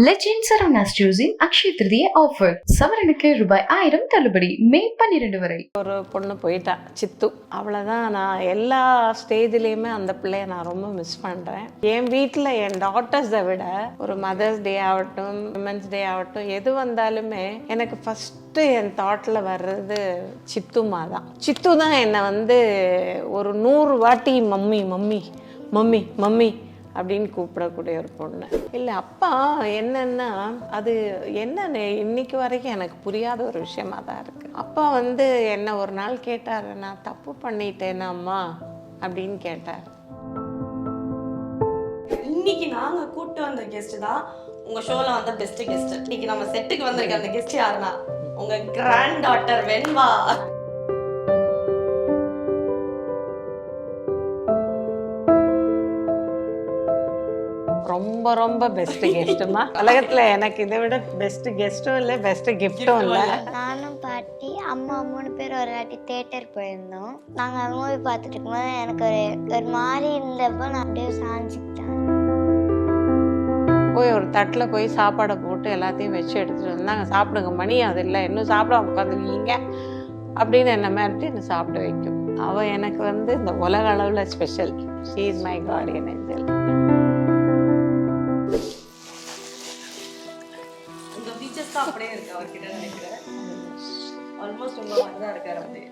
Legend Saravana ஸ்டோர்ஸின் Akshaya Tritiya offer சவரனுக்கு ரூபாய் 1000 தள்ளுபடி மே 12 வரை. ஒரு பொண்ணு போயிட்டா, சித்து. அவ்வளோதான். நான் எல்லா ஸ்டேஜ்லேயுமே அந்த பிள்ளைய நான் ரொம்ப மிஸ் பண்ணுறேன். என் வீட்டில் என் டாட்டர்ஸை விட ஒரு மதர்ஸ் டே ஆகட்டும், விமன்ஸ் டே ஆகட்டும், எது வந்தாலுமே எனக்கு ஃபஸ்ட்டு என் தாட்டில் வர்றது சித்துமா தான். சித்து தான் என்னை ஒரு 100 வாட்டி மம்மி மம்மி மம்மி மம்மி அப்படின்னு கூப்பிடக்கூடிய ஒரு பொண்ணு. இல்லை, அப்பா என்னன்னா அது என்னன்னு இன்னைக்கு வரைக்கும் எனக்கு புரியாத ஒரு விஷயமா தான் இருக்கு. அப்பா என்ன ஒரு நாள் கேட்டார், நான் தப்பு பண்ணிட்டேனா அம்மா அப்படின்னு கேட்டார். இன்னைக்கு நாங்க கூப்பிட்டு வந்த கெஸ்ட் தான் உங்க ஷோல வந்த பெஸ்ட் கெஸ்ட். இன்னைக்கு நம்ம செட்டுக்கு வந்திருக்க அந்த கெஸ்ட் யாருன்னா உங்க கிராண்ட் டாட்டர் வெண்பா. ரொம்ப ரொம்ப பெஸ்ட் கெஸ்ட்டுமா. உலகத்துல எனக்கு இதை விட பெஸ்ட் கெஸ்ட்டும் இல்லை, பெஸ்ட் கிஃப்டும் இல்லை. நானும் பாட்டி அம்மா 3 பேர் ஒரு வாட்டி தியேட்டர் போயிருந்தோம். நாங்கள் மூவி பார்த்துட்டு இருக்கும்போது எனக்கு ஒரு மாதிரி இருந்தப்போ நான் அப்படியே சாஞ்சிக்கிட்டேன். போய் ஒரு தட்டில் போய் சாப்பாடை போட்டு எல்லாத்தையும் வச்சு எடுத்துகிட்டு வந்தாங்க. சாப்பிடுங்க, மணி அது இல்லை, இன்னும் சாப்பிடாம உட்காந்துருக்கீங்க அப்படின்னு என்னை மிரட்டி என்னை சாப்பிட வைக்கும். அவள் எனக்கு இந்த உலக அளவில் special. She is my Guardian angel. உங்க ஃபீச்சர்ஸ் தான் அப்படியே இருக்கு அவர்கிட்ட நினைக்கிறேன். ஆல்மோஸ்ட் உங்க மாதிரி தான் இருக்காரு அவரு.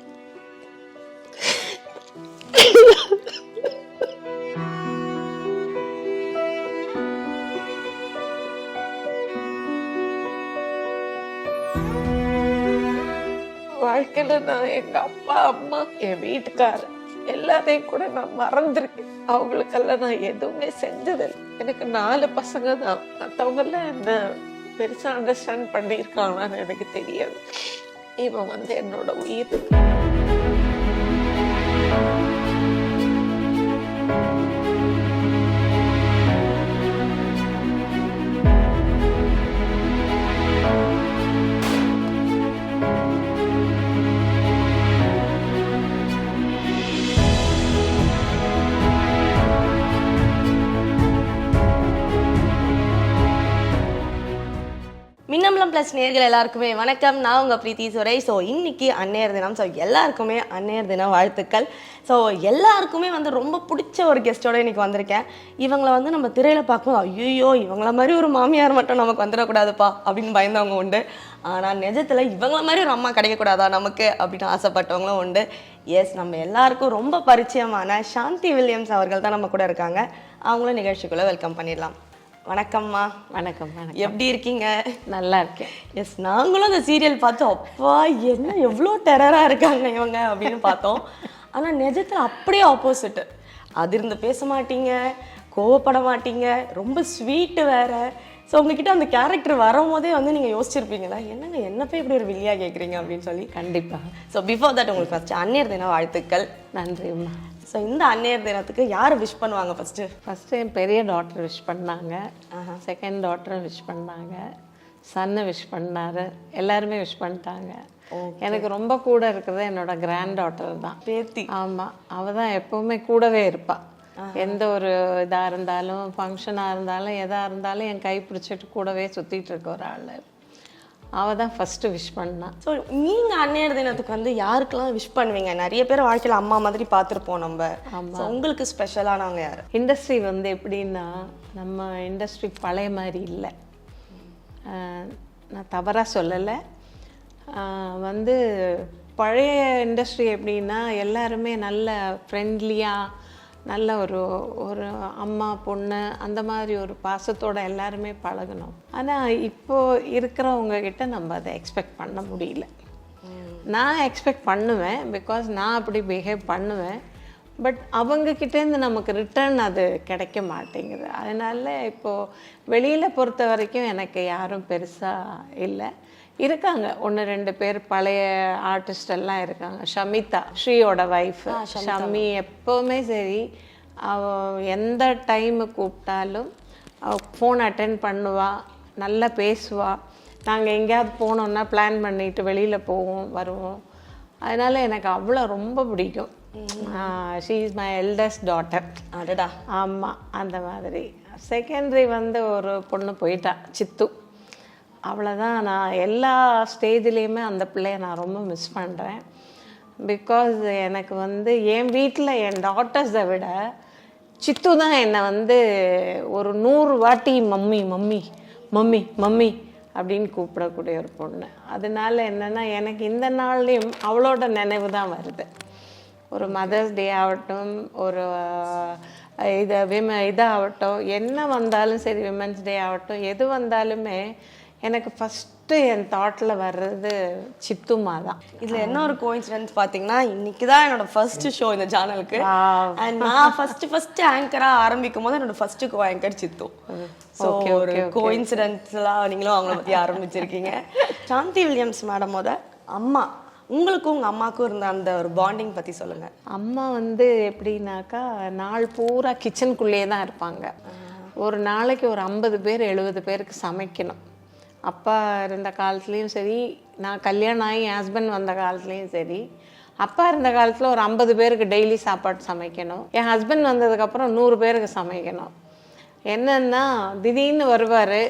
வாழ்க்கையில நான் எங்க அப்பா அம்மா என் வீட்டுக்காரர் எல்லாத்தையும் கூட நான் மறந்துருக்கேன். அவங்களுக்கெல்லாம் நான் எதுவுமே செஞ்சதில்லை. எனக்கு 4 பசங்க தான். மற்றவங்கெல்லாம் என்ன பெருசா அண்டர்ஸ்டாண்ட் பண்ணியிருக்காங்கன்னு எனக்கு தெரியாது. இவன் என்னோட உயிர். மின்னம்பலம் ப்ளஸ் நேர்கள் எல்லாருக்குமே வணக்கம். நான் உங்கள் பிரீத்தி சுரை. ஸோ இன்னைக்கு அன்னையர் தினம். ஸோ எல்லாருக்குமே அன்னையர் தின வாழ்த்துக்கள். ஸோ எல்லாருக்குமே ரொம்ப பிடிச்ச ஒரு கெஸ்ட்டோட இன்னைக்கு வந்திருக்கேன். இவங்களை நம்ம திரையில் பார்க்கும்போது ஐயோ இவங்கள மாதிரி ஒரு மாமியார் மட்டும் நமக்கு வந்துடக்கூடாதுப்பா அப்படின்னு பயந்தவங்க உண்டு. ஆனால் நிஜத்தில் இவங்கள மாதிரி ஒரு அம்மா கிடைக்கக்கூடாதா நமக்கு அப்படின்னு ஆசைப்பட்டவங்களும் உண்டு. எஸ், நம்ம எல்லாருக்கும் ரொம்ப பரிச்சயமான சாந்தி வில்லியம்ஸ் அவர்கள் தான் நம்ம கூட இருக்காங்க. அவங்களும் நிகழ்ச்சிக்குள்ளே வெல்கம் பண்ணிடலாம். வணக்கம்மா. வணக்கம். வணக்கம். எப்படி இருக்கீங்க? நல்லா இருக்கேன். எஸ், நாங்களும் அந்த சீரியல் பார்த்தோம். அப்பா என்ன எவ்வளோ டெரராக இருக்காங்க இவங்க அப்படின்னு பார்த்தோம். ஆனால் நிஜத்தில் அப்படியே ஆப்போசிட்டு. அதிர்ந்து பேச மாட்டீங்க, கோவப்பட மாட்டீங்க, ரொம்ப ஸ்வீட்டு வேற. ஸோ உங்ககிட்ட அந்த கேரக்டர் வரும்போதே நீங்கள் யோசிச்சிருப்பீங்களா, என்னங்க என்ன போய் இப்படி ஒரு வில்லியாக கேட்குறீங்க அப்படின்னு சொல்லி. கண்டிப்பாக. ஸோ பிஃபோர் தட் உங்களுக்கு ஃபஸ்ட்டு அன்னையர் தின வாழ்த்துக்கள். நன்றிம்மா. ஸோ இந்த அன்னையர் தினத்துக்கு யார் விஷ் பண்ணுவாங்க? ஃபஸ்ட்டு என் பெரிய டாட்டர் விஷ் பண்ணாங்க, செகண்ட் டாட்டர் விஷ் பண்ணாங்க, சன்னை விஷ் பண்ணாரு, எல்லாருமே விஷ் பண்ணிட்டாங்க. எனக்கு ரொம்ப கூட இருக்கிறது என்னோட கிராண்ட் டாட்டர் தான், பேத்தி. ஆமாம், அவள் தான் எப்போவுமே கூடவே இருப்பாள். எந்த ஒரு இதாக இருந்தாலும், ஃபங்க்ஷனாக இருந்தாலும், எதாக இருந்தாலும் என் கை பிடிச்சிட்டு கூடவே சுற்றிட்டு இருக்க ஒரு ஆள். அவள் தான் ஃபஸ்ட்டு விஷ் பண்ணான். ஸோ நீங்கள் அன்னையர் தினத்துக்கு யாருக்கெல்லாம் விஷ் பண்ணுவீங்க? நிறைய பேர் வாழ்க்கையில் அம்மா மாதிரி பார்த்துருப்போம் நம்ம. ஆமாம். உங்களுக்கு ஸ்பெஷலானவங்க யார்? இண்டஸ்ட்ரி எப்படின்னா, நம்ம இண்டஸ்ட்ரி பழைய மாதிரி இல்லை. நான் தவறாக சொல்லலை. பழைய இண்டஸ்ட்ரி எப்படின்னா எல்லாருமே நல்ல ஃப்ரெண்ட்லியாக, நல்ல ஒரு அம்மா பொண்ணு அந்த மாதிரி ஒரு பாசத்தோடு எல்லாருமே பழகணும். ஆனால் இப்போது இருக்கிறவங்க கிட்ட நம்ம அதை எக்ஸ்பெக்ட் பண்ண முடியல. நான் எக்ஸ்பெக்ட் பண்ணுவேன், பிகாஸ் நான் அப்படி பிஹேவ் பண்ணுவேன். பட் அவங்கக்கிட்டேருந்து நமக்கு ரிட்டர்ன் அது கிடைக்க மாட்டேங்குது. அதனால இப்போது வெளியில் பொறுத்த வரைக்கும் எனக்கு யாரும் பெருசாக இல்லை. இருக்காங்க 1-2 பேர் பழைய ஆர்டிஸ்ட் எல்லாம் இருக்காங்க. ஷமிதா, ஸ்ரீயோட ஒய்ஃப் ஷமி, எப்போவுமே சரி அவள் எந்த டைமு கூப்பிட்டாலும் அவள் ஃபோன் அட்டென்ட் பண்ணுவாள், நல்லா பேசுவாள். நாங்கள் எங்கேயாவது போனோன்னா பிளான் பண்ணிவிட்டு வெளியில் போவோம் வருவோம். அதனால் எனக்கு அவ்வளோ ரொம்ப பிடிக்கும். She is my eldest daughter. அடடா. ஆமாம், அந்த மாதிரி. செகண்டரி வந்து ஒரு பொண்ணு போயிட்டா, சித்து. அவ்வளோதான். நான் எல்லா ஸ்டேஜ்லேயுமே அந்த பிள்ளைய நான் ரொம்ப மிஸ் பண்ணுறேன். பிகாஸ் எனக்கு வந்து என் வீட்டில் என் டாட்டர்ஸை விட சித்து தான் என்னை வந்து ஒரு 100 வாட்டி மம்மி மம்மி மம்மி மம்மி அப்படின்னு கூப்பிடக்கூடிய ஒரு பொண்ணு. அதனால என்னென்னா எனக்கு இந்த நாள்லேயும் அவளோட நினைவு தான் வருது. ஒரு மதர்ஸ் டே ஆகட்டும், ஒரு இதாகட்டும், என்ன வந்தாலும் சரி, விமென்ஸ் டே ஆகட்டும், எது வந்தாலுமே எனக்கு ஃபஸ்ட்டு என் தாட்டில் வர்றது சித்துமா தான். இதில் என்ன ஒரு கோஇன்சிடென்ஸ் பார்த்தீங்கன்னா, இன்னைக்கு தான் என்னோட ஃபர்ஸ்ட் ஷோ இந்த சேனலுக்கு. அண்ட் நான் ஃபர்ஸ்ட் ஆங்கராக ஆரம்பிக்கும் போது என்னோட ஃபர்ஸ்ட் கோ ஆங்கர் சித்து. ஸோ ஒரு கோஇன்சிடென்ட்ஸ்லாம் நீங்களும் அவங்கள பற்றி ஆரம்பிச்சிருக்கீங்க. சாந்தி வில்லியம்ஸ் மேடமோட அம்மா, உங்களுக்கும் உங்கள் அம்மாவுக்கும் இருந்த அந்த ஒரு பாண்டிங் பற்றி சொல்லுங்கள். அம்மா வந்து எப்படின்னாக்கா நாள் பூரா கிச்சனுக்குள்ளேயே தான் இருப்பாங்க. ஒரு நாளைக்கு ஒரு 50 பேர் 70 பேருக்கு சமைக்கணும். அப்பா இருந்த காலத்துலேயும் சரி, நான் கல்யாணம் ஆகி என் ஹஸ்பண்ட் வந்த காலத்துலேயும் சரி, அப்பா இருந்த காலத்தில் ஒரு 50 பேருக்கு டெய்லி சாப்பாடு சமைக்கணும். என் ஹஸ்பண்ட் வந்ததுக்கப்புறம் 100 பேருக்கு சமைக்கணும். என்னென்னா திடீர்னு வருவார்,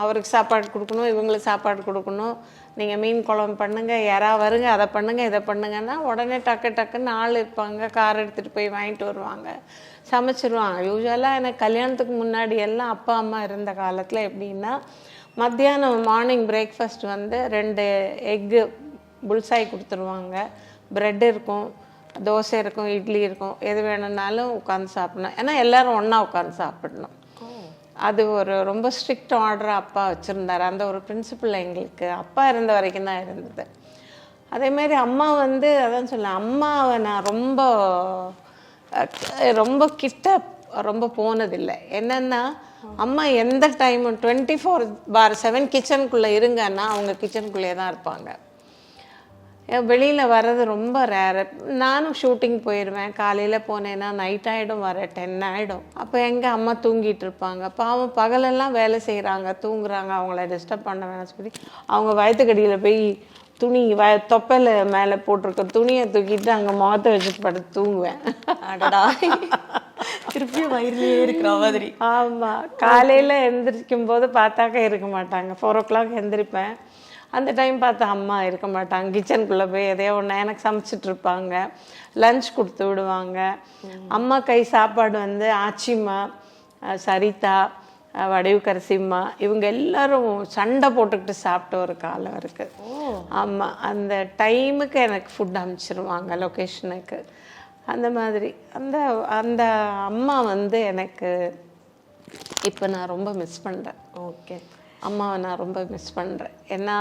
அவருக்கு சாப்பாடு கொடுக்கணும், இவங்களுக்கு சாப்பாடு கொடுக்கணும். நீங்கள் மீன் குழம்பு பண்ணுங்கள், யாராவது வருங்க, அதை பண்ணுங்கள், இதை பண்ணுங்கன்னா உடனே டக்குன்னு ஆள் இருப்பாங்க, கார் எடுத்துகிட்டு போய் வாங்கிட்டு வருவாங்க, சமைச்சிருவாங்க. யூஸ்வலாக எனக்கு கல்யாணத்துக்கு முன்னாடி எல்லாம் அப்பா அம்மா இருந்த காலத்தில் எப்படின்னா, மத்தியானம் மார்னிங் பிரேக்ஃபாஸ்ட் வந்து 2 எக்கு புல்சாய் கொடுத்துருவாங்க, ப்ரெட் இருக்கும், தோசை இருக்கும், இட்லி இருக்கும், எது வேணும்னாலும் உட்காந்து சாப்பிடணும். ஏன்னா எல்லோரும் ஒன்றா உட்காந்து சாப்பிடணும். அது ஒரு ரொம்ப ஸ்ட்ரிக்ட் ஆர்டராக அப்பா வச்சுருந்தார். அந்த ஒரு பிரின்சிபல் எங்களுக்கு அப்பா இருந்த வரைக்கும் தான் இருந்தது. அதேமாரி அம்மா வந்து அதான் சொல்லேன், அம்மாவை நான் ரொம்ப கிட்ட ரொம்ப போனதில்லை. என்னென்னா அம்மா எந்த டைமும் 24/7 கிச்சனுக்குள்ளே இருங்கன்னா அவங்க கிச்சனுக்குள்ளேயே தான் இருப்பாங்க. வெளியில் வர்றது ரொம்ப ரேரு. நானும் ஷூட்டிங் போயிடுவேன், காலையில் போனேன்னா நைட் ஆகிடும், வர 10 ஆகிடும். அப்போ எங்கள் அம்மா தூங்கிட்டு இருப்பாங்க. பாவம் பகலெல்லாம் வேலை செய்கிறாங்க, தூங்குறாங்க, அவங்கள டிஸ்டர்ப் பண்ண வேணாம் சொல்லி அவங்க வயிற்றுக்கடியில் போய் துணி தொப்பையில் மேலே போட்டிருக்க துணியை தூக்கிட்டு அங்கே முகத்தை வச்சுட்டு படுத்து தூங்குவேன். அடடா, திருப்பியும் வயிறுலேயே இருக்கிற மாதிரி. ஆமாம், காலையில் எந்திரிக்கும் போது பார்த்தாக்கா இருக்க மாட்டாங்க. 4 o'clock எந்திரிப்பேன். அந்த டைம் பார்த்தா அம்மா இருக்க மாட்டாங்க, கிச்சனுக்குள்ளே போய் எதையோ ஒன்று எனக்கு சமைச்சிட்ருப்பாங்க, லன்ச் கொடுத்து விடுவாங்க. அம்மா கை சாப்பாடு வந்து ஆச்சிம்மா, சரிதா, வடிவுக்கரசிம்மா இவங்க எல்லாரும் சண்டை போட்டுக்கிட்டு சாப்பிட்ட ஒரு காலம் இருக்குது. ஆமாம், அந்த டைமுக்கு எனக்கு ஃபுட் அனுப்பிச்சிருவாங்க லொக்கேஷனுக்கு. அந்த மாதிரி அந்த அந்த அம்மா வந்து எனக்கு இப்போ நான் ரொம்ப மிஸ் பண்ணுறேன். ஓகே, அம்மாவை நான் ரொம்ப மிஸ் பண்ணுறேன். ஏன்னா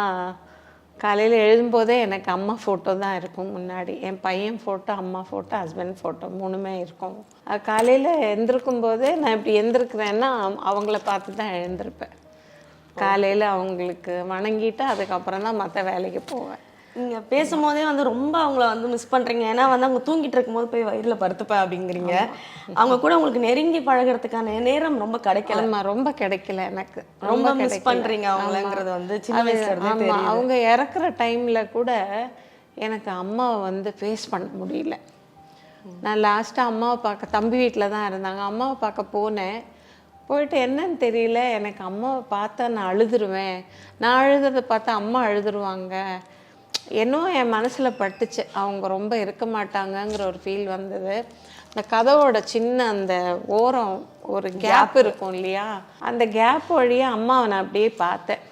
காலையில் எழுதும்போதே எனக்கு அம்மா ஃபோட்டோ தான் இருக்கும் முன்னாடி. என் பையன் ஃபோட்டோ, அம்மா ஃபோட்டோ, ஹஸ்பண்ட் ஃபோட்டோ 3மே இருக்கும். காலையில் எழுந்திருக்கும் போதே நான் இப்படி எழுந்திருக்கிறேன்னா அவங்கள பார்த்து தான் எழுந்திருப்பேன். காலையில் அவங்களுக்கு வணங்கிட்டு அதுக்கப்புறம் தான் மற்ற வேலைக்கு போவேன். நீங்கள் பேசும்போதே வந்து ரொம்ப அவங்கள வந்து மிஸ் பண்ணுறீங்க. ஏன்னா வந்து அவங்க தூங்கிட்டு இருக்கும்போது போய் வயிறில் படுத்துப்பேன் அப்படிங்கிறீங்க. அவங்க கூட உங்களுக்கு நெருங்கி பழகிறதுக்கான நேரம் ரொம்ப கிடைக்கல. ரொம்ப கிடைக்கல எனக்கு. ரொம்ப மிஸ் பண்ணுறீங்க அவங்களங்கிறது வந்து சின்ன வயசுல தெரியும். அவங்க இறக்குற டைமில் கூட எனக்கு அம்மாவை வந்து ஃபேஸ் பண்ண முடியல. நான் லாஸ்ட்டாக அம்மாவை பார்க்க தம்பி வீட்டில் தான் இருந்தாங்க. அம்மாவை பார்க்க போனேன். போயிட்டு என்னன்னு தெரியல, எனக்கு அம்மாவை பார்த்தா நான் அழுதுருவேன். நான் அழுதுறதை பார்த்தா அம்மா அழுதுருவாங்க. என்னவோ என் மனசில் பட்டுச்சு, அவங்க ரொம்ப இருக்க மாட்டாங்கங்கிற ஒரு ஃபீல் வந்தது. அந்த கதவோட சின்ன அந்த ஓரம் ஒரு கேப் இருக்கும் இல்லையா, அந்த கேப் வழியாக அம்மாவை நான் அப்படியே பார்த்தேன்.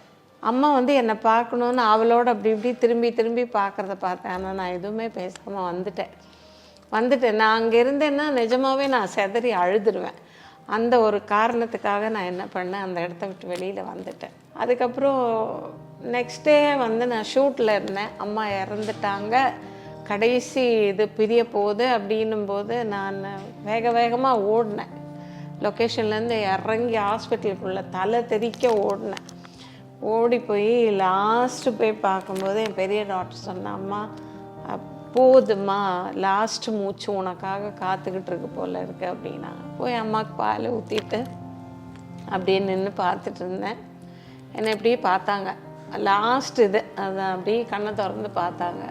அம்மா வந்து என்னை பார்க்கணுன்னு அவளோட அப்படி இப்படி திரும்பி பார்க்குறத பார்த்தேன். ஆனால் நான் எதுவுமே பேசாமல் வந்துட்டேன். நான் அங்கே இருந்தேன்னா நிஜமாகவே நான் செதறி அழுதுருவேன். அந்த ஒரு காரணத்துக்காக நான் என்ன பண்ணேன், அந்த இடத்த விட்டு வெளியில் வந்துட்டேன். அதுக்கப்புறம் நெக்ஸ்ட் டே வந்து நான் ஷூட்டில் இருந்தேன். அம்மா இறந்துட்டாங்க, கடைசி இது பிரிய போகுது அப்படின்னும் போது நான் வேகமாக ஓடினேன். லொக்கேஷன்லேருந்து இறங்கி ஹாஸ்பிட்டலுக்குள்ளே தலை தெறிக்க ஓடினேன். ஓடி போய் லாஸ்ட்டு போய் பார்க்கும்போது என் பெரிய டாக்டர் சொன்ன, அம்மா போதும்மா, லாஸ்ட்டு மூச்சு உனக்காக காத்துக்கிட்டு இருக்கு போல இருக்கு அப்படின்னா. போய் அம்மாவுக்கு பால் ஊற்றிட்டு அப்படியே நின்று பார்த்துட்டு இருந்தேன். என்னை இப்படியே பார்த்தாங்க. லாஸ்ட் இது அதை அப்படியே கண்ணை திறந்து பார்த்தாங்க.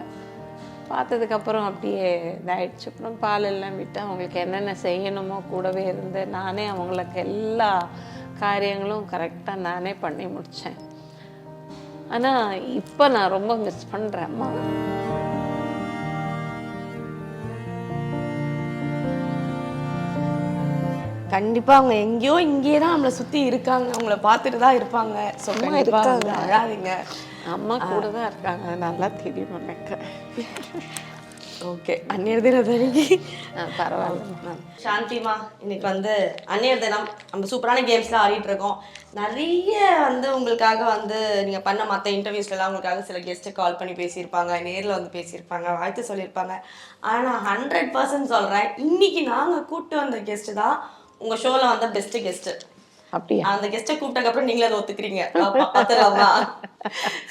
பார்த்ததுக்கப்புறம் அப்படியே இதாகிடுச்சு. அப்புறம் பால் எல்லாம் விட்டு அவங்களுக்கு என்னென்ன செய்யணுமோ கூடவே இருந்து நானே அவங்களுக்கு எல்லா காரியங்களும் கரெக்டாக நானே பண்ணி முடித்தேன். ஆனால் இப்போ நான் ரொம்ப மிஸ் பண்ணுறேன் அம்மா. கண்டிப்பா அவங்க எங்கேயோ இங்கேயே தான் நம்மளை சுத்தி இருக்காங்க, அவங்கள பார்த்துட்டு தான் இருப்பாங்க. சும்மா இருக்காங்க, அழாதீங்க. அம்மா கூட தான் இருக்காங்க, நல்லா தெரியும் எனக்கு. ஓகே, அந்நியர் தினத்தன்னைக்கு பரவாயில்ல. சாந்திமா, இன்னைக்கு வந்து அந்நியர் தினம், நம்ம சூப்பரான கேம்ஸ்லாம் ஆடிட்டு இருக்கோம். நிறைய வந்து உங்களுக்காக வந்து நீங்கள் பண்ண மற்ற இன்டர்வியூஸ்லாம் உங்களுக்காக சில கெஸ்ட்டு கால் பண்ணி பேசியிருப்பாங்க, நேரில் வந்து பேசியிருப்பாங்க, வாழ்த்து சொல்லியிருப்பாங்க. ஆனால் 100% சொல்கிறேன், இன்னைக்கு நாங்கள் கூப்பிட்டு வந்த கெஸ்ட்டு தான் உங்கள் ஷோவில் வந்த பெஸ்ட்டு கெஸ்ட்டு. அப்படியா? அந்த கெஸ்ட்டை கூப்பிட்டதுக்கப்புறம் நீங்களே அதை ஒத்துக்கிறீங்க. பார்த்துலாமா?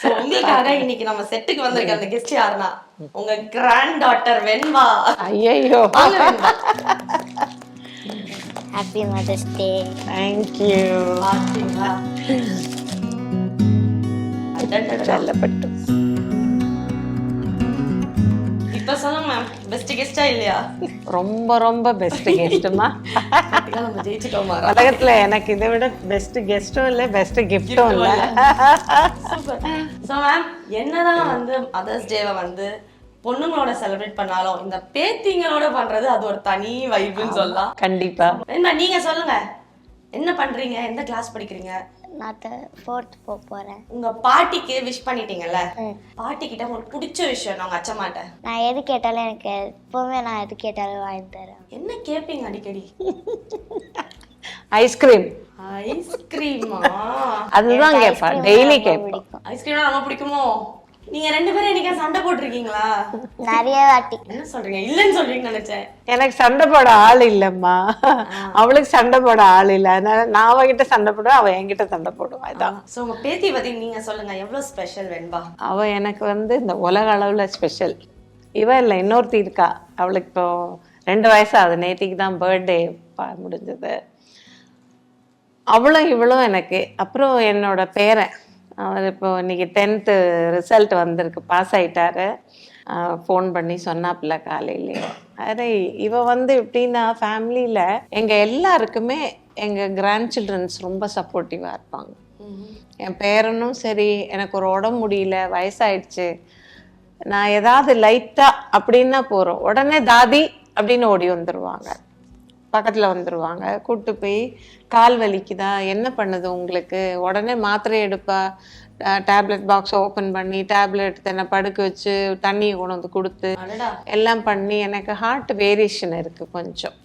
ஸோ உங்களுக்காக இன்னைக்கு நம்ம செட்டுக்கு வந்திருக்க அந்த கெஸ்ட் யாருன்னா உங்க கிராண்ட் டாட்டர் வெண்பா. ஐயோ, ஹாப்பி மதர்ஸ் டே. தேங்க்யூ. பார்த்தீங்களா? நல்லப்பட்டு. இப்ப சொல்லுங்க மேம், பெஸ்ட் கெஸ்டா இல்லையா? ரொம்ப ரொம்ப பெஸ்ட் கெஸ்ட்டுமா. நம்ம ஜெயிச்சுட்டோமா? உலகத்துல எனக்கு இதை விட பெஸ்ட் கெஸ்டும் இல்லை, பெஸ்ட் கிஃப்டும் இல்லை. சூப்பர். ஸோ மேம், என்னதான் வந்து மதர்ஸ் டேவை வந்து பொண்ணுங்களோட செலிப்ரேட் பண்ணாலும் இந்த பேத்திங்களோட பண்றது அது ஒரு தனி வைப்புன்னு சொல்லலாம். கண்டிப்பா. என்ன நீங்க சொல்லுங்க, என்ன பண்றீங்க, எந்த கிளாஸ் படிக்கிறீங்க? நான் 4th போறேன். உங்க பாட்டிக்கு விஷ் பண்ணிட்டீங்கல்ல, பாட்டி கிட்ட உங்களுக்கு பிடிச்ச விஷயம் உங்க அச்சமாட்ட நான் எது கேட்டாலும் எனக்கு எப்பவுமே நான் எது கேட்டாலும் வாங்கி தரேன். என்ன கேட்பீங்க அடிக்கடி? ஐஸ்கிரீம். ஐஸ்கிரீமா? அதுதான் கேட்பா, டெய்லி கேட்பா. பிடிக்கும். ஐஸ்கிரீம்னா ரொம்ப பிடிக்குமோ? நீங்க 2 பேரும் என்னைக்கா சண்டை போட்டிருக்கீங்களா? நிறைய வாட்டி. என்ன சொல்றீங்க? இல்லன்னு சொல்றீங்கன்னு நினைச்சேன். எனக்கு சண்டை போட ஆள் இல்லம்மா, அவளுக்கு சண்டை போட ஆள் இல்லை, அதனால நான் அவகிட்ட சண்டை போடுவேன், அவ என்கிட்ட சண்டை போடுவா. அதான். சோ உங்க பேத்தி பத்தி நீங்க சொல்லுங்க, எவ்வளவு ஸ்பெஷல் வெண்பா? அவ எனக்கு வந்து இந்த உலக அளவுல ஸ்பெஷல். இவ இல்லை, இன்னொருத்தி இருக்கா, அவளுக்கு இப்போ 2 வயசு ஆகுது. நேற்றுக்கு தான் பர்த்டே முடிஞ்சது. அவளும் இவளும் எனக்கு. அப்புறம் என்னோட பேரன், அவர் இப்போ இன்னைக்கு 10th ரிசல்ட் வந்திருக்கு, பாஸ் ஆயிட்டாரு. ஃபோன் பண்ணி சொன்னாப்புல காலையிலேயே. அதே இவ வந்து எப்படின்னா ஃபேமிலியில் எங்கள் எல்லாருக்குமே எங்கள் கிராண்ட் சில்ட்ரன்ஸ் ரொம்ப சப்போர்ட்டிவாக இருப்பாங்க. என் பேரனும் சரி, எனக்கு ஒரு உடம்பு முடியல, வயசாயிடுச்சு, நான் ஏதாவது லைட்டாக அப்படின்னா போகிறோம், உடனே தாதி அப்படின்னு ஓடி வந்துடுவாங்க, பக்கத்தில் வந்துடுவாங்க. கூப்பிட்டு போய் கால் வலிக்குதா, என்ன பண்ணுது உங்களுக்கு, உடனே மாத்திரை எடுப்பா, டேப்லெட் பாக்ஸ் ஓப்பன் பண்ணி டேப்லெட் தானே படுக்க வச்சு தண்ணியை கொண்டு வந்து கொடுத்து எல்லாம் பண்ணி. எனக்கு ஹார்ட் வேரியேஷன் இருக்குது கொஞ்சம்,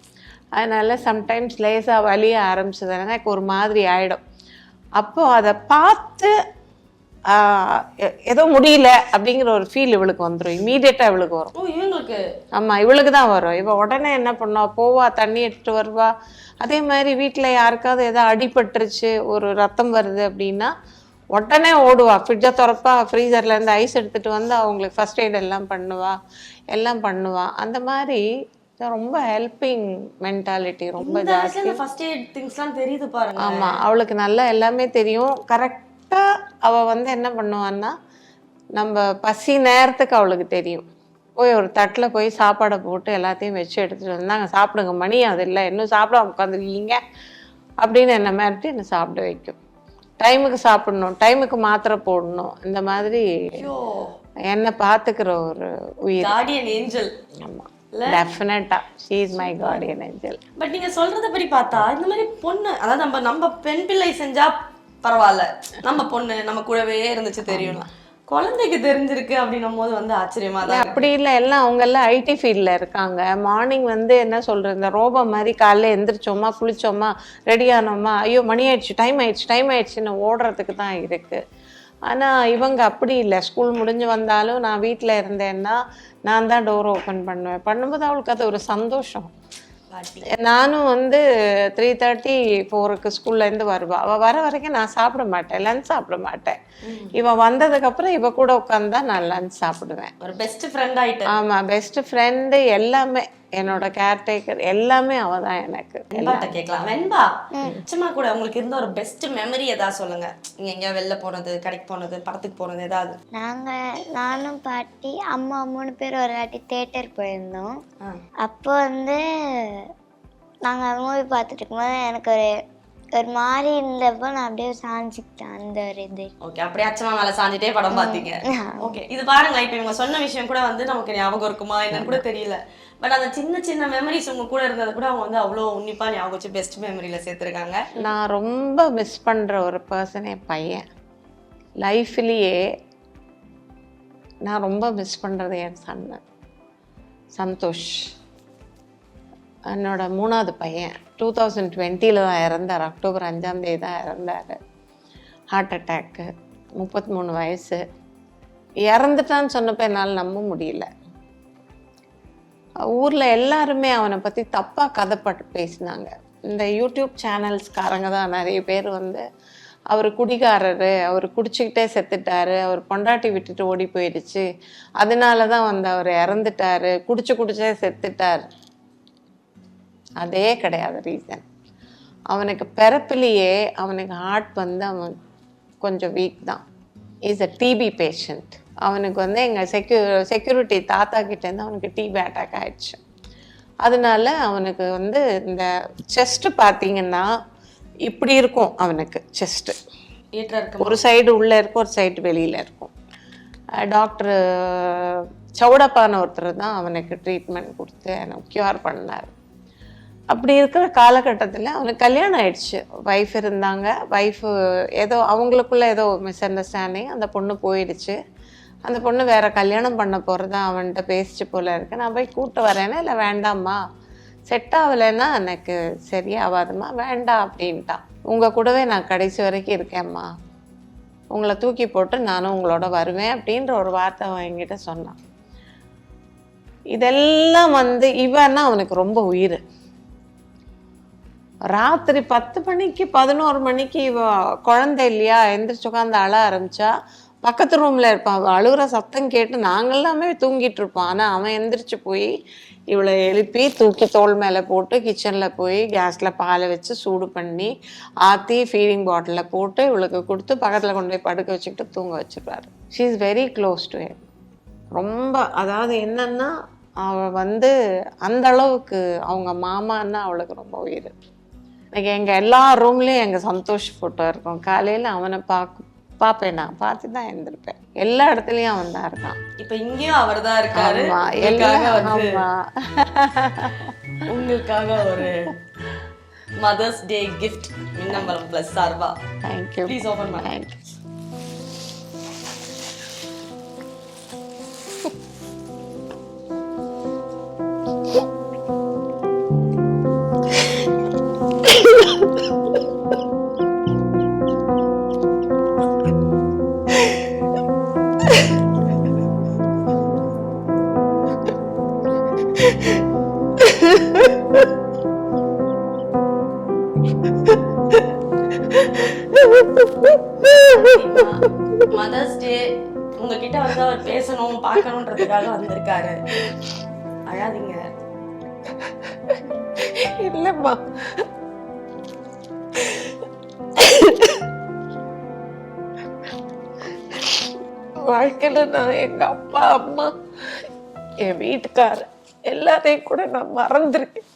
அதனால சம்டைம்ஸ் லேசாக வலிய ஆரம்பிச்சதுனால எனக்கு ஒரு மாதிரி ஆகிடும். அப்போது அதை பார்த்து ஏதோ முடியல அப்படிங்கிற ஒரு ஃபீல் இவளுக்கு வந்துடும், இமீடியட்டாக இவளுக்கு வரும். ஆமாம், இவளுக்கு தான் வரும். இவள் உடனே என்ன பண்ணுவா, போவா, தண்ணி எடுத்துட்டு வருவா. அதே மாதிரி வீட்டில் யாருக்காவது ஏதாவது அடிபட்டுருச்சு, ஒரு ரத்தம் வருது அப்படின்னா உடனே ஓடுவா, ஃப்ரிட்ஜை திறப்பா, ஃப்ரீசர்லேருந்து ஐஸ் எடுத்துகிட்டு வந்து அவங்களுக்கு ஃபர்ஸ்ட் எய்ட் எல்லாம் பண்ணுவா. அந்த மாதிரி ரொம்ப ஹெல்பிங் மென்டாலிட்டி ரொம்ப ஜாஸ்தி. ஃபர்ஸ்ட் எய்ட் திங்ஸ்லாம் தெரியுது பாருங்க. ஆமாம், அவளுக்கு நல்லா எல்லாமே தெரியும். கரெக்டாக அவள் வந்து என்ன பண்ணுவான்னா, நம்ம பசி நேரத்துக்கு அவளுக்கு தெரியும். போய் ஒரு தட்டில் போய் சாப்பாடை போட்டு எல்லாத்தையும் வச்சு எடுத்துகிட்டு வந்தாங்க, சாப்பிடுங்க, மணி அது இல்லை, இன்னும் சாப்பிடாம உட்காந்துருக்கீங்க அப்படின்னு என்ன மிரட்டி என்னை சாப்பிட வைக்கும். டைமுக்கு சாப்பிடணும், டைமுக்கு மாத்திரை போடணும், இந்த மாதிரி என்னை பார்த்துக்கிற ஒரு உயிர். Guardian angel. ஆமாம், டெஃபினட்டா she is my Guardian angel. But நீங்க சொல்றத படி பார்த்தா இந்த மாதிரி பொண்ணு, அதாவது நம்ம பெண் பிள்ளை செஞ்சா பரவாயில்ல, நம்ம பொண்ணு நம்ம கூடவே இருந்துச்சு தெரியும், குழந்தைக்கு தெரிஞ்சிருக்கு அப்படின்னும் போது வந்து ஆச்சரியமா தான். அப்படி இல்லை, எல்லாம் அவங்க எல்லாம் ஐடி ஃபீல்டில் இருக்காங்க. மார்னிங் வந்து என்ன சொல்கிறது, இந்த ரோபோ மாதிரி காலையில் எந்திரிச்சோமா, குளிச்சோமா, ரெடி ஆனோமா, ஐயோ மணி ஆயிடுச்சு, டைம் ஆயிடுச்சுன்னு ஓடுறதுக்கு தான் இருக்குது. ஆனால் இவங்க அப்படி இல்லை. ஸ்கூல் முடிஞ்சு வந்தாலும் நான் வீட்டில் இருந்தேன்னா நான் தான் டோர் ஓப்பன் பண்ணும்போது அவளுக்கு அது ஒரு சந்தோஷம். நானும் வந்து 3:30-4 ஸ்கூல்லேருந்து வருவா. அவள் வர வரைக்கும் நான் சாப்பிட மாட்டேன், லஞ்ச் சாப்பிட மாட்டேன். இவன் வந்ததுக்கப்புறம் இவ கூட உட்காந்தா நான் லஞ்ச் சாப்பிடுவேன். ஒரு பெஸ்ட் ஃப்ரெண்ட் ஆகிட்டு. ஆமாம், பெஸ்ட் ஃப்ரெண்டு, எல்லாமே என்னோட கேர்டேக்கர் எல்லாமே அவள் தான் எனக்கு. வெண்பாட்ட கேட்கலாம். வெண்பா, நிச்சயமா கூட உங்களுக்கு இருந்த ஒரு பெஸ்ட் மெமரி ஏதாவது சொல்லுங்க. நீங்க எங்கேயா வெளில போனது, கடைக்கு போனது, படத்துக்கு போனது ஏதாவது? நானும் பாட்டி அம்மா 3 பேர் ஒரு வாட்டி தேட்டர் போயிருந்தோம். அப்போ வந்து நாங்கள் மூவி பார்த்துட்டு இருக்கும்போது எனக்கு ஒரு மாதிரி இருந்தப்போ நான் அப்படியே சாஞ்சிக்கிட்டேன். அந்த ஒரு இது. ஓகே, அப்படியே அச்சமா மேல சாஞ்சிட்டே படம் பார்த்தீங்க. ஓகே, இது பாருங்க, இப்போ இவங்க சொன்ன விஷயம் கூட வந்து நமக்கு ஞாபகம் இருக்குமா என்னன்னு கூட தெரியல. பட் அந்த சின்ன சின்ன மெமரிஸ் உங்க கூட இருந்தது கூட அவங்க வந்து அவ்வளோ உன்னிப்பா ஞாபகம் வச்சு பெஸ்ட் மெமரியில சேர்த்துருக்காங்க. நான் ரொம்ப மிஸ் பண்ணுற ஒரு பர்சன் என் பையன். லைஃப்லேயே நான் ரொம்ப மிஸ் பண்ணுறது என் சன்னு சந்தோஷ். என்னோட 3வது பையன் 2020 தான் இறந்தார். அக்டோபர் 5ஆம் தேதி தான் இறந்தார். ஹார்ட் அட்டாக்கு, 33 வயசு. இறந்துட்டான்னு சொன்னப்போ என்னால் நம்ப முடியல. ஊரில் எல்லாருமே அவனை பற்றி தப்பாக கதைப்பட்டு பேசினாங்க. இந்த யூடியூப் சேனல்ஸ்காரங்க தான் நிறைய பேர் வந்து அவர் குடிகாரரு, அவர் குடிச்சிக்கிட்டே செத்துட்டாரு, அவர் பொண்டாட்டி விட்டுட்டு ஓடி போயிடுச்சு, அதனால தான் வந்து அவர் இறந்துட்டாரு, குடிச்சே செத்துட்டார். அதே கிடையாது ரீசன். அவனுக்கு பிறப்பிலேயே அவனுக்கு ஹார்ட் வந்து அவன் கொஞ்சம் வீக் தான். Is a TB patient. அவனுக்கு வந்து எங்கள் செக்யூரிட்டி தாத்தா கிட்டேருந்து அவனுக்கு டிபி அட்டாக் ஆயிடுச்சு. அதனால அவனுக்கு வந்து இந்த செஸ்ட்டு பார்த்தீங்கன்னா இப்படி இருக்கும். அவனுக்கு செஸ்ட்டு ஒரு சைடு உள்ளே இருக்கும், ஒரு சைடு வெளியில் இருக்கும். டாக்டர் சௌடப்பான ஒருத்தர் தான் அவனுக்கு ட்ரீட்மெண்ட் கொடுத்து எனக்கு க்யூர் பண்ணார். அப்படி இருக்கிற காலகட்டத்தில் அவனுக்கு கல்யாணம் ஆயிடுச்சு. ஒய்ஃப் இருந்தாங்க. ஒய்ஃபு ஏதோ அவங்களுக்குள்ள ஏதோ மிஸ் அண்டர்ஸ்டாண்டிங், அந்த பொண்ணு போயிடுச்சு. அந்த பொண்ணு வேறு கல்யாணம் பண்ண போகிறதா அவன்கிட்ட பேசிச்சு போல இருக்கு. நான் போய் கூப்பிட்டு வரேன்னா, இல்லை வேண்டாம்மா, செட் ஆகலைன்னா எனக்கு சரியாகாதுமா, வேண்டாம் அப்படின்ட்டான். உங்கள் கூடவே நான் கடைசி வரைக்கும் இருக்கேம்மா, உங்களை தூக்கி போட்டு நானும் உங்களோட வருவேன் அப்படின்ற ஒரு வார்த்தை அவன் என்கிட்ட சொன்னான். இதெல்லாம் வந்து இவன்னா அவனுக்கு ரொம்ப உயிர். ராத்திரி 10 மணிக்கு 11 மணிக்கு இவ குழந்தை இல்லையா எந்திரிச்சு உட்காந்து அழ ஆரம்பிச்சா பக்கத்து ரூமில் இருப்பான். அவள் அழுகிற சத்தம் கேட்டு நாங்கள்லாமே தூங்கிட்டு இருப்பான். ஆனால் அவன் எந்திரிச்சு போய் இவளை எழுப்பி தூக்கி தோள் மேலே போட்டு கிச்சனில் போய் கேஸில் பாலை வச்சு சூடு பண்ணி ஆற்றி ஃபீடிங் பாட்டிலில் போட்டு இவளுக்கு கொடுத்து பக்கத்தில் கொண்டு போய் படுக்க வச்சுக்கிட்டு தூங்க வச்சுருப்பாரு. She is very close to him. ரொம்ப, அதாவது என்னன்னா அவள் வந்து அந்த அளவுக்கு அவங்க மாமான்னா அவளுக்கு ரொம்ப உயிர். இன்னைக்கு எங்கள் எல்லா ரூம்லேயும் எங்கள் சந்தோஷ் ஃபோட்டோ இருக்கும். காலையில் அவனை பார்ப்பேன், நான் பார்த்து தான் எழுந்திருப்பேன். எல்லா இடத்துலையும் அவன் தான் இருக்கான். இப்போ இங்கேயும் அவர் தான் இருக்காரு. உங்களுக்காக ஒரு mother's day gift Minnambalam plus சார்பா. தேங்க்யூ. ப்ளீஸ் ஓபன் பண்ண. தேங்க்யூ. மதர்ஸ் டே உங்ககிட்ட வந்து அவர் பேசணும் பார்க்கணுன்றதுக்காக வந்திருக்காரு. அழாதீங்க. இல்லம்மா, வாழ்க்கையில நான் எங்க அப்பா அம்மா என் வீட்டுக்காரர் எல்லாரையும் கூட நான் மறந்துருக்கேன்.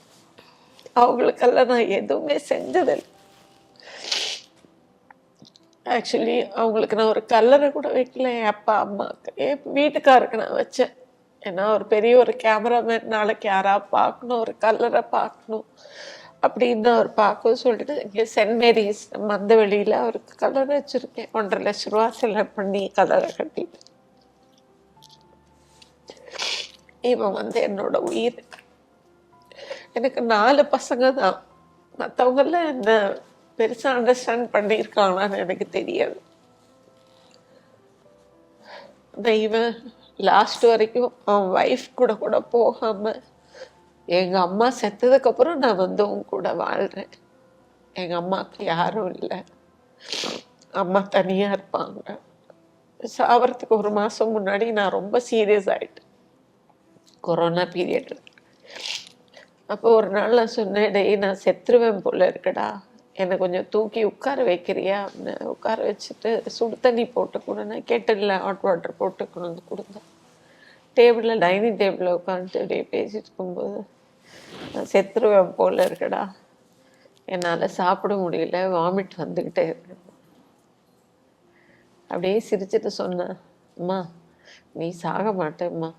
அவங்களுக்கெல்லாம் நான் எதுவுமே செஞ்சதில்லை. ஆக்சுவலி அவங்களுக்கு நான் ஒரு கல்லறை கூட வைக்கல. என் அப்பா அம்மாவுக்கு என் வீட்டுக்காருக்கு நான் வச்சேன். ஏன்னா ஒரு பெரிய ஒரு கேமராமேன் நாளைக்கு யாராவது பார்க்கணும், ஒரு கல்லறை பார்க்கணும் அப்படின்னு அவர் பார்க்க சொல்லிட்டு இங்கே சென்ட் மேரிஸ் மந்தவெளியில் அவருக்கு கல்லறை வச்சுருக்கேன். 1.5 லட்ச ரூபா செலவு பண்ணி கல்லறை கட்டிட்டு. இவன் வந்து என்னோட உயிர். எனக்கு 4 பசங்க தான். மற்றவங்கெல்லாம் என்ன பெருசாக அண்டர்ஸ்டாண்ட் பண்ணியிருக்காங்களான்னு எனக்கு தெரியாது. இவன் லாஸ்ட் வரைக்கும் அவன் ஒய்ஃப் கூட போகாம எங்கள் அம்மா செத்ததுக்கப்புறம் நான் வந்து உன் கூட வாழ்கிறேன். எங்கள் அம்மாவுக்கு யாரும் இல்லை, அம்மா தனியாக இருப்பாங்க. சாவறதுக்கு 1 மாதம் முன்னாடி நான் ரொம்ப சீரியஸ் ஆகிட்டேன். கொரோனா பீரியடில் அப்போ ஒரு நாள் நான் சொன்னேன், டேய் நான் செத்துருவேன் போல இருக்கடா, என்னை கொஞ்சம் தூக்கி உட்கார வைக்கிறியா அப்படின்னு. உட்கார வச்சுட்டு சுடு தண்ணி போட்டு கொடுங்க, கேட்டல ஹாட் வாட்டர் போட்டு கொண்டு வந்து கொடுங்க. டேபிளில் டைனிங் டேபிளில் உட்காந்துட்டு அப்படியே பேசிட்டு இருக்கும்போது, நான் செத்துருவேன் போல இருக்கடா, என்னால் சாப்பிட முடியல, வாமிட் வந்துக்கிட்டே இருக்கு. அப்படியே சிரிச்சுட்டு சொன்னேன், அம்மா நீ சாக மாட்டேம்மா,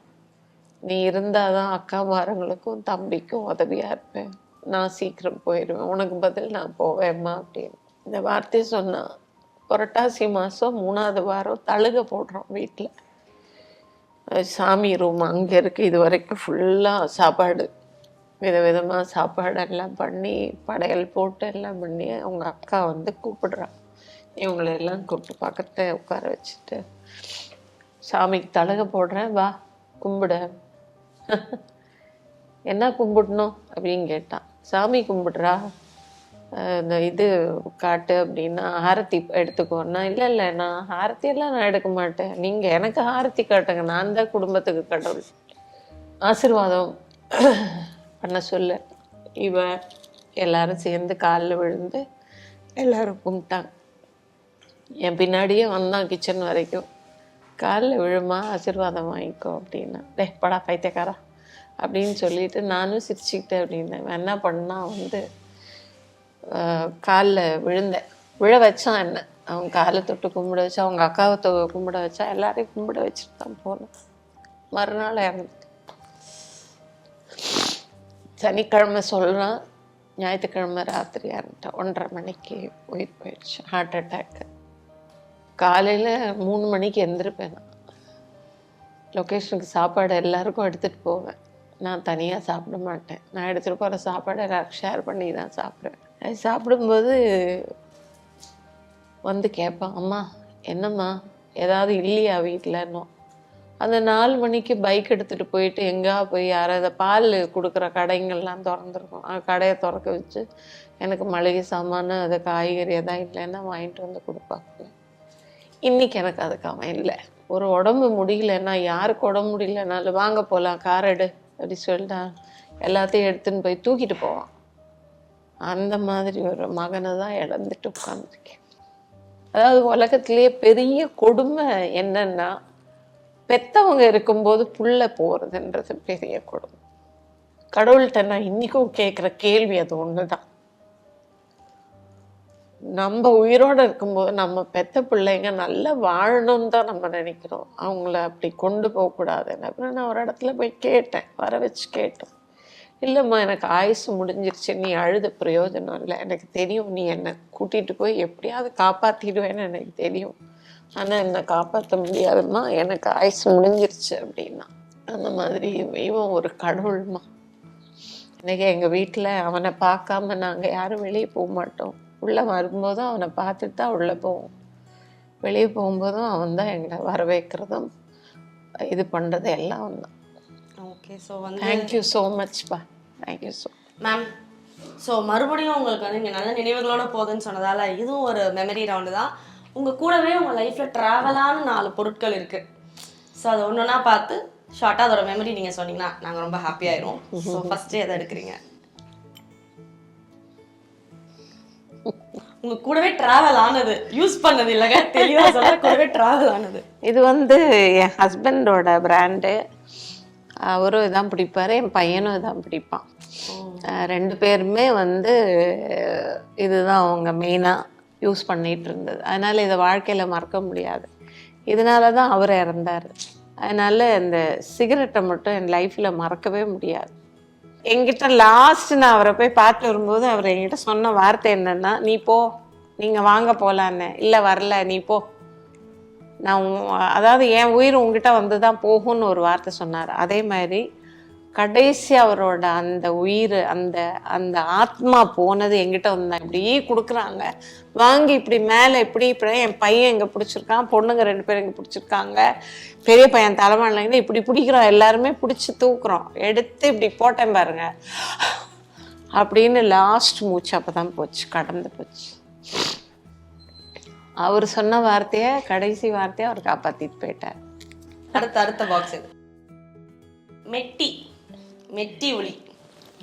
நீ இருந்தாதான் அக்காமாரங்களுக்கும் தம்பிக்கும் உதவியாக இருப்பேன், நான் சீக்கிரம் போயிடுவேன், உனக்கு பதில் நான் போவேம்மா அப்படின்னு இந்த வார்த்தையை சொன்னான். புரட்டாசி மாதம் 3வது வாரம் தழுகை போடுறோம் வீட்டில். சாமி ரூம் அங்கே இருக்குது. இது வரைக்கும் ஃபுல்லாக சாப்பாடு, விதவிதமாக சாப்பாடு எல்லாம் பண்ணி படையல் போட்டு எல்லாம் பண்ணி அவங்க அக்கா வந்து கூப்பிடுறான். இவங்களெல்லாம் கூப்பிட்டு பக்கத்தில் உட்கார வச்சுட்டு, சாமிக்கு தழுகை போடுறேன், வா கும்பிட. என்ன கும்பிடணும் அப்படின்னு கேட்டான். சாமி கும்பிடுறா, இந்த இது காட்டு அப்படின்னா ஆரத்தி எடுத்துக்கோன்னா. இல்லை இல்லை, நான் ஆரத்தியெல்லாம் நான் எடுக்க மாட்டேன், நீங்கள் எனக்கு ஆரத்தி காட்டுங்க, நான் தான் குடும்பத்துக்கு கடவுள், ஆசீர்வாதம் பண்ண சொல்ல. இவன் எல்லாரும் சேர்ந்து காலில் விழுந்து எல்லாரும் கும்பிட்டாங்க. என் பின்னாடியே வந்தான் கிச்சன் வரைக்கும். காலில் விழுமா ஆசீர்வாதம் வாங்கிக்கோ அப்படின்னா. டே படா பைத்தியக்காரா அப்படின்னு சொல்லிட்டு நானும் சிரிச்சுக்கிட்டேன் அப்படின்னேன். என்ன பண்ணா வந்து காலில் விழுந்தேன், விழ வச்சான் என்ன. அவங்க காலை தொட்டு கும்பிட வச்சா, அவங்க அக்காவை கும்பிட வச்சா, எல்லாரையும் கும்பிட வச்சுட்டு தான் போனேன். மறுநாள் இறந்துட்டேன். சனிக்கிழமை சொல்கிறான், ஞாயிற்றுக்கிழமை ராத்திரி இறந்துட்டேன். 1:30 மணிக்கு உயிர் போயிடுச்சு, ஹார்ட் அட்டாக்கு. காலையில் 3 மணிக்கு எழுந்திருப்பேன். நான் லொக்கேஷனுக்கு சாப்பாடு எல்லாருக்கும் எடுத்துகிட்டு போவேன், நான் தனியாக சாப்பிட மாட்டேன். நான் எடுத்துகிட்டு போகிற சாப்பாடை எல்லாருக்கும் ஷேர் பண்ணி தான் சாப்பிடுவேன். அது சாப்பிடும்போது வந்து கேட்பேன், அம்மா என்னம்மா ஏதாவது இல்லையா வீட்டிலன்னோ. அந்த 4 மணிக்கு பைக் எடுத்துகிட்டு போயிட்டு எங்கேயா போய் யாராவது பால் கொடுக்குற கடைங்கள்லாம் திறந்துருக்கும், கடையை திறக்க வச்சு எனக்கு மளிகை சாமான் அது காய்கறி எதாவது இல்லைன்னா வாங்கிட்டு வந்து கொடுப்பாங்க. இன்றைக்கி எனக்கு அதுக்காக இல்லை. ஒரு உடம்பு முடியலன்னா, யாருக்கு உடம்பு முடியலனாலும் வாங்க போகலாம் கார் எடு அப்படி சொல்லிட்டா எல்லாத்தையும் எடுத்துன்னு போய் தூக்கிட்டு போவான். அந்த மாதிரி ஒரு மகனை தான் இழந்துட்டு உட்காந்துருக்கேன். அதாவது உலகத்திலேயே பெரிய கொடுமை என்னன்னா, பெத்தவங்க இருக்கும்போது புள்ள போகிறதுன்றது பெரிய கொடுமை. கடவுள்கிட்ட நான் இன்றைக்கும் கேட்குற கேள்வி அது ஒன்று தான். நம்ம உயிரோடு இருக்கும்போது நம்ம பெத்த பிள்ளைங்க நல்லா வாழணும்னு தான் நம்ம நினைக்கிறோம், அவங்கள அப்படி கொண்டு போகக்கூடாதுன்னு. அப்புறம் நான் ஒரு இடத்துல போய் கேட்டேன், வர வச்சு கேட்டேன். இல்லைம்மா எனக்கு ஆயுசு முடிஞ்சிருச்சு, நீ அழுத பிரயோஜனம் இல்லை, எனக்கு தெரியும் நீ என்னை கூட்டிகிட்டு போய் எப்படியாவது காப்பாற்றிடுவேன்னு எனக்கு தெரியும், ஆனால் என்னை காப்பாற்ற முடியாதும்மா, எனக்கு ஆயுசு முடிஞ்சிருச்சு அப்படின்னா. அந்த மாதிரி இவன் ஒரு கடவுள்மா. இன்றைக்கி எங்கள் வீட்டில் அவனை பார்க்காம நாங்கள் யாரும் வெளியே போக மாட்டோம். உள்ளே வரும்போதும் அவனை பார்த்துட்டு தான் உள்ளே போவோம், வெளியே போகும்போதும் அவன் தான் எங்களை வரவேற்கிறதும் இது பண்ணுறது எல்லாம் அவன் தான். ஓகே, ஸோ வந்து தேங்க்யூ ஸோ மச்ப்பா, தேங்க்யூ ஸோ மேம். ஸோ மறுபடியும் உங்களுக்கு வந்து இங்கே நல்ல நினைவுகளோட போகுதுன்னு சொன்னதால் இதுவும் ஒரு மெமரி ரவுண்டு தான். உங்கள் கூடவே உங்கள் லைஃப்பில் ட்ராவலான 4 பொருட்கள் இருக்குது. ஸோ அதை ஒன்று ஒன்றா பார்த்து ஷார்ட்டாக அதோட மெமரி நீங்கள் சொன்னீங்கன்னா நாங்கள் ரொம்ப ஹாப்பியாயிரும். ஸோ ஃபஸ்ட்டு எதை எடுக்கிறீங்க? உங்க கூடவே டிராவல் ஆனது, யூஸ் பண்ணது இல்லைங்க, தெளிவா சொல்ல கூடவே டிராவல் ஆனது. இது வந்து என் ஹஸ்பண்டோட பிராண்டு. அவரும் இதான் பிடிப்பாரு, என் பையனும் இதான் பிடிப்பான். 2 பேருமே வந்து இதுதான் அவங்க மெயினாக யூஸ் பண்ணிகிட்டு இருந்தது. அதனால் இதை வாழ்க்கையில் மறக்க முடியாது. இதனால தான் அவர் இறந்தார். அதனால் இந்த சிகரெட்டை மட்டும் என் லைஃப்பில் மறக்கவே முடியாது. என்கிட்ட லாஸ்ட் நான் அவரை போய் பார்த்து வரும்போது அவர் என்கிட்ட சொன்ன வார்த்தை என்னன்னா, நீ போ, நீங்கள் வாங்க போகலான்னு. இல்லை வரல, நீ போ, நான் அதாவது என் உயிர் உங்ககிட்ட வந்து தான் போகும்னு ஒரு வார்த்தை சொன்னார். அதே மாதிரி கடைசி அவரோட அந்த உயிர், அந்த அந்த ஆத்மா போனது என்கிட்ட வந்து இப்படி கொடுக்குறாங்க, வாங்கி இப்படி மேலே இப்படி இப்படி. என் பையன் எங்கே பிடிச்சிருக்கான், பொண்ணுங்க 2 பேரும் எங்கே பிடிச்சிருக்காங்க, பெரிய பையன் தலைமாட்டில் இப்படி பிடிக்கிறோம், எல்லாருமே பிடிச்சி தூக்குறோம், எடுத்து இப்படி போட்டேன் பாருங்க அப்படின்னு லாஸ்ட் மூச்சு அப்போ தான் போச்சு, கடந்து போச்சு. அவர் சொன்ன வார்த்தையை, கடைசி வார்த்தையை அவர் காப்பாற்றிட்டு போயிட்டார். அடுத்த பாக்ஸ் இது மெட்டி ஒளி.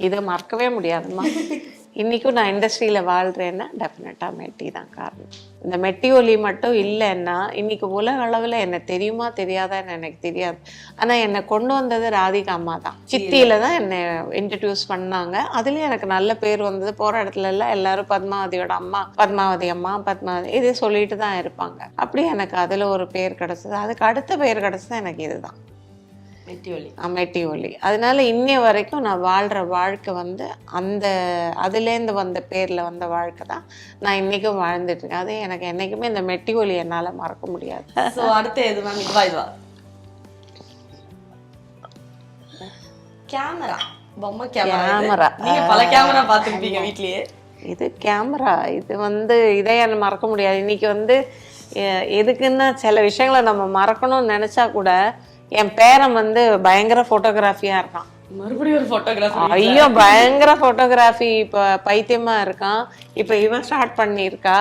இதை மறக்கவே முடியாதும்மா. இன்றைக்கும் நான் இண்டஸ்ட்ரியில் வாழ்கிறேன்னா டெஃபினட்டாக மெட்டி தான் காரணம். இந்த மெட்டி ஒலி மட்டும் இல்லைன்னா இன்றைக்கி உலக அளவில் என்ன தெரியுமா தெரியாதான்னு எனக்கு தெரியாது. ஆனால் என்னை கொண்டு வந்தது ராதிகா அம்மா தான். சித்தியில் தான் என்னை இன்ட்ரடியூஸ் பண்ணாங்க. அதுலேயும் எனக்கு நல்ல பேர் வந்தது. போகிற இடத்துல எல்லாம் எல்லாரும் பத்மாவதியோட அம்மா, பத்மாவதி அம்மா, பத்மாவதி இதே சொல்லிட்டு தான் இருப்பாங்க. அப்படியே எனக்கு அதில் ஒரு பேர் கிடச்சிது. அதுக்கு அடுத்த பேர் கிடச்சது எனக்கு இதுதான், மெட்டி ஒலி. அதனால இன்னைய வரைக்கும் நான் வாழ்கிற வாழ்க்கை வந்து அந்த அதுலேருந்து வந்த பேரில் வந்த வாழ்க்கை தான் நான் இன்றைக்கும் வாழ்ந்துட்டுருக்கேன். அது எனக்கு என்றைக்குமே இந்த மெட்டி ஒலி என்னால் மறக்க முடியாது. ஸோ அடுத்து எது மேம்? இதுவா கேமரா, பொம்மை கேமரா. நீங்க பல கேமரா பார்த்துருப்பீங்க வீட்லயே. இது கேமரா, இது வந்து இதே என்ன மறக்க முடியாது. இன்னைக்கு வந்து எதுக்குன்னா சில விஷயங்களை நம்ம மறக்கணும்னு நினச்சா கூட என் பேரன் வந்து பயங்கர ஃபோட்டோகிராஃபியாக இருக்கான். மறுபடியும் ஒரு ஃபோட்டோகிராஃபி. ஐயோ பயங்கர ஃபோட்டோகிராஃபி இப்போ பைத்தியமாக இருக்கான். இப்போ இவன் ஸ்டார்ட் பண்ணியிருக்கா.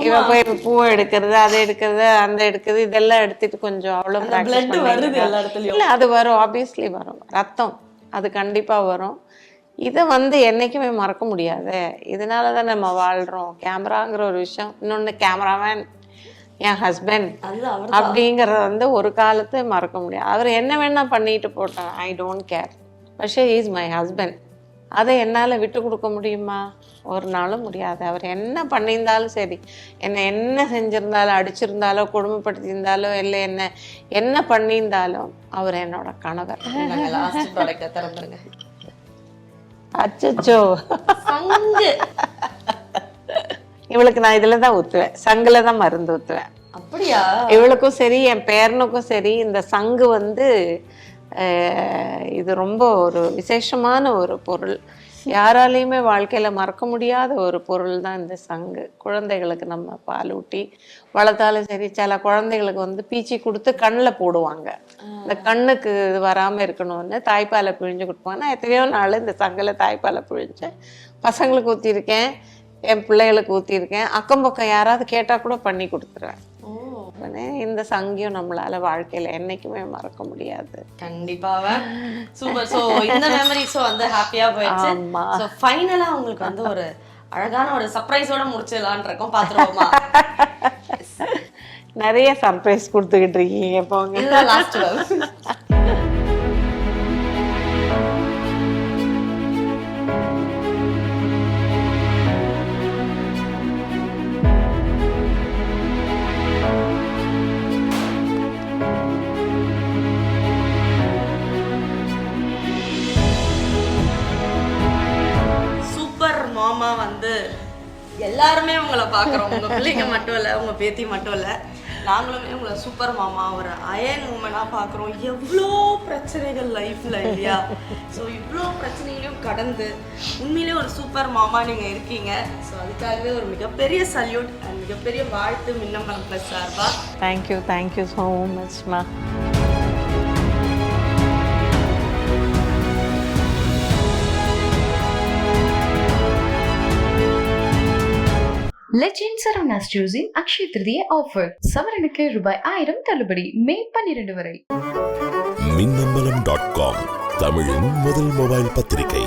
இவன் போய் பூ எடுக்கிறது, அதை எடுக்கிறது, அந்த எடுக்கிறது, இதெல்லாம் எடுத்துட்டு கொஞ்சம் அவ்வளோ இல்லை அது வரும், ஆப்வியஸ்லி வரும். ரத்தம் அது கண்டிப்பாக வரும். இதை வந்து என்றைக்குமே மறக்க முடியாது. இதனால தான் நம்ம வாழ்கிறோம். கேமராங்கிற ஒரு விஷயம். இன்னொன்று கேமராமேன் என் ஹஸ்பண்ட் அப்படிங்கிறத வந்து ஒரு காலத்தை மறக்க முடியாது. அவர் என்ன வேணா பண்ணிட்டு போட்டேன், I don't care. But is my husband. அதை என்னால் விட்டு கொடுக்க முடியுமா? ஒரு நாளும் முடியாது. அவர் என்ன பண்ணியிருந்தாலும் சரி, என்னை என்ன செஞ்சிருந்தாலும், அடிச்சிருந்தாலோ, கொடுமைப்படுத்தியிருந்தாலோ, இல்லை என்ன பண்ணியிருந்தாலும் அவர் என்னோட கணவர். அச்சோ இவளுக்கு நான் இதுல தான் ஊத்துவேன், சங்குல தான் மருந்து ஊத்துவேன். அப்படியா? இவளுக்கும் சரி என் பேரனுக்கும் சரி இந்த சங்கு வந்து இது ரொம்ப ஒரு விசேஷமான ஒரு பொருள். யாராலையுமே வாழ்க்கையில மறக்க முடியாத ஒரு பொருள் தான் இந்த சங்கு. குழந்தைகளுக்கு நம்ம பால் ஊட்டி வளர்த்தாலும் சரி, சில குழந்தைகளுக்கு வந்து பீச்சி கொடுத்து கண்ணில் போடுவாங்க. இந்த கண்ணுக்கு இது வராமல் இருக்கணும்னு தாய்ப்பாலை பிழிஞ்சு கொடுப்பாங்க. நான் எத்தனையோ நாள் இந்த சங்கில் தாய்ப்பாலை பிழிஞ்சேன். பசங்களுக்கு ஊற்றிருக்கேன், என் பிள்ளைகளுக்கு ஊற்றிருக்கேன். அக்கம் பக்கம் யாராவது கேட்டால் கூட பண்ணி கொடுத்துருவேன். இந்த சங்கியம் நம்மளால வாழ்க்கையில என்னைக்குமே மறக்க முடியாது. கண்டிப்பாக. சூப்பர். ஸோ இந்த மெமரிஸும் வந்து ஹாப்பியா போயிடுச்சு. ஸோ ஃபைனலா உங்களுக்கு வந்து ஒரு அழகான ஒரு சர்ப்ரைஸோட முடிச்சிடலான் இருக்கோம். பார்த்துருவோமா? நிறைய சர்ப்ரைஸ் கொடுத்துக்கிட்டு இருக்கீங்க. போங்க. லாஸ்ட் மாமா வந்து எல்லாருமே உங்களை பார்க்குறோம். உங்கள் பிள்ளைங்க மட்டும் இல்லை, உங்கள் பேத்தி மட்டும் இல்லை, நாங்களுமே உங்களை சூப்பர் மாமா ஒரு அயன் உமனாக பார்க்குறோம். எவ்வளோ பிரச்சனைகள் லைஃப்பில் இல்லையா? ஸோ இவ்வளோ பிரச்சனைகளையும் கடந்து உண்மையிலே ஒரு சூப்பர் மாமா நீங்கள் இருக்கீங்க. ஸோ அதுக்காகவே ஒரு மிகப்பெரிய சல்யூட் அண்ட் மிகப்பெரிய வாழ்த்து மின்னம்பலம் ப்ளஸ் சார்பா. தேங்க்யூ ஸோ மச்மா. லெஜெண்ட் சரவணாஸ் ஜுவல்ஸின் அக்ஷய திருதியை ஆஃபர். சவரனுக்கு ரூபாய் 1000 தள்ளுபடி மே 12 வரை. மின்னம்பலம்.com தமிழின் முதல் மொபைல் பத்திரிகை.